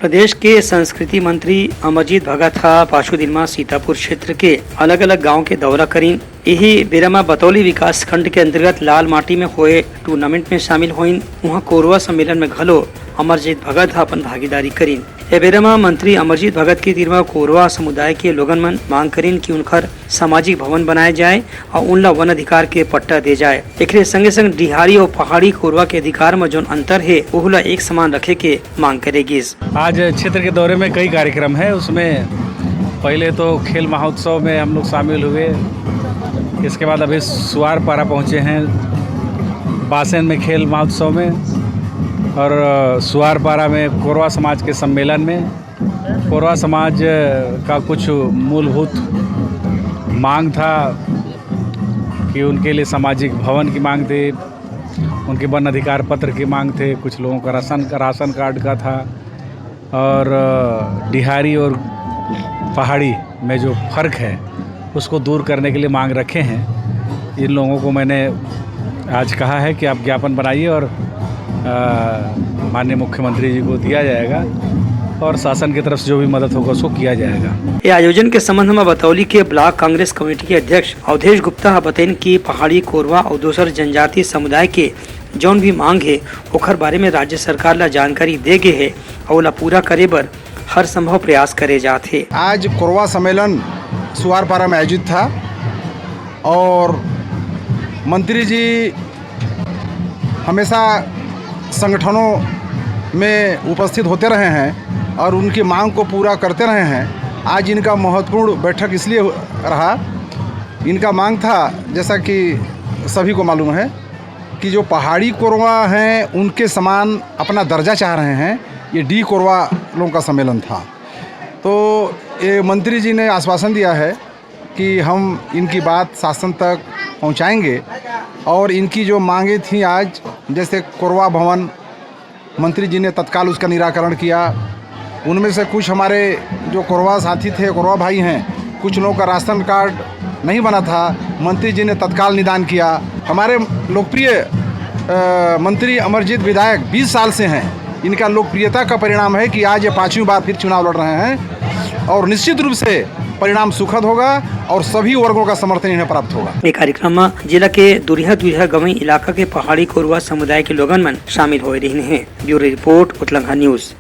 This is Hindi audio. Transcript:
प्रदेश के संस्कृति मंत्री अमरजीत भगत पाशुदिनमा सीतापुर क्षेत्र के अलग अलग गांव के दौरा करीन। यही बेरमा बतौली विकास खंड के अंतर्गत लाल माटी में हुए टूर्नामेंट में शामिल हुईन। वहाँ कोरवा सम्मेलन में घलो अमरजीत भगत अपन भागीदारी करीन। ए बेरमा मंत्री अमरजीत भगत की तीरमा कोरवा समुदाय के लोगन मन मांग करीन कि उनकर सामाजिक भवन बनाए जाए और उनला वन अधिकार के पट्टा दे जाए। एक संगे संग डिहारी और पहाड़ी कोरवा के अधिकार में जो अंतर है ओहला एक समान रखे के मांग करेगी। आज क्षेत्र के दौरे में कई कार्यक्रम है। उसमें पहले तो खेल महोत्सव में हम लोग शामिल हुए। इसके बाद अभी सुवारपारा पहुँचे हैं बासेन में खेल महोत्सव में, और सुवारपारा में कोरवा समाज के सम्मेलन में कोरवा समाज का कुछ मूलभूत मांग था कि उनके लिए सामाजिक भवन की मांग थी, उनके वन अधिकार पत्र की मांग थे, कुछ लोगों का राशन कार्ड का था, और डिहारी और पहाड़ी में जो फ़र्क है उसको दूर करने के लिए मांग रखे हैं। इन लोगों को मैंने आज कहा है कि आप ज्ञापन बनाइए और माननीय मुख्यमंत्री जी को दिया जाएगा और शासन की तरफ से जो भी मदद होगा उसको किया जाएगा। ये आयोजन के संबंध में बतौली के ब्लॉक कांग्रेस कमेटी के अध्यक्ष अवधेश गुप्ता बतैन की पहाड़ी कोरवा और दूसर जनजातीय समुदाय के जौन भी मांग है ओखर बारे में राज्य सरकार ला जानकारी दे गे है और ला पूरा करे बर हर संभव प्रयास करे जाते। आज कोरवा सम्मेलन सुवारपारा में आयोजित था और मंत्री जी हमेशा संगठनों में उपस्थित होते रहे हैं और उनकी मांग को पूरा करते रहे हैं। आज इनका महत्वपूर्ण बैठक इसलिए रहा, इनका मांग था जैसा कि सभी को मालूम है कि जो पहाड़ी कोरवा हैं उनके समान अपना दर्जा चाह रहे हैं। ये डी कोरवा लोगों का सम्मेलन था, तो ये मंत्री जी ने आश्वासन दिया है कि हम इनकी बात शासन तक पहुंचाएंगे और इनकी जो मांगे थी आज जैसे कोरवा भवन, मंत्री जी ने तत्काल उसका निराकरण किया। उनमें से कुछ हमारे जो कोरवा साथी थे, कोरवा भाई हैं, कुछ लोगों का राशन कार्ड नहीं बना था, मंत्री जी ने तत्काल निदान किया। हमारे लोकप्रिय मंत्री अमरजीत विधायक 20 साल से हैं, इनका लोकप्रियता का परिणाम है कि आज ये 5वीं बार फिर चुनाव लड़ रहे हैं और निश्चित रूप से परिणाम सुखद होगा और सभी वर्गों का समर्थन इन्हें प्राप्त होगा। ये कार्यक्रम में जिला के दुरिहा गवई इलाका के पहाड़ी कोरवा समुदाय के लोगन मन शामिल हो रहे हैं। ब्यूरो रिपोर्ट उतलंघा न्यूज।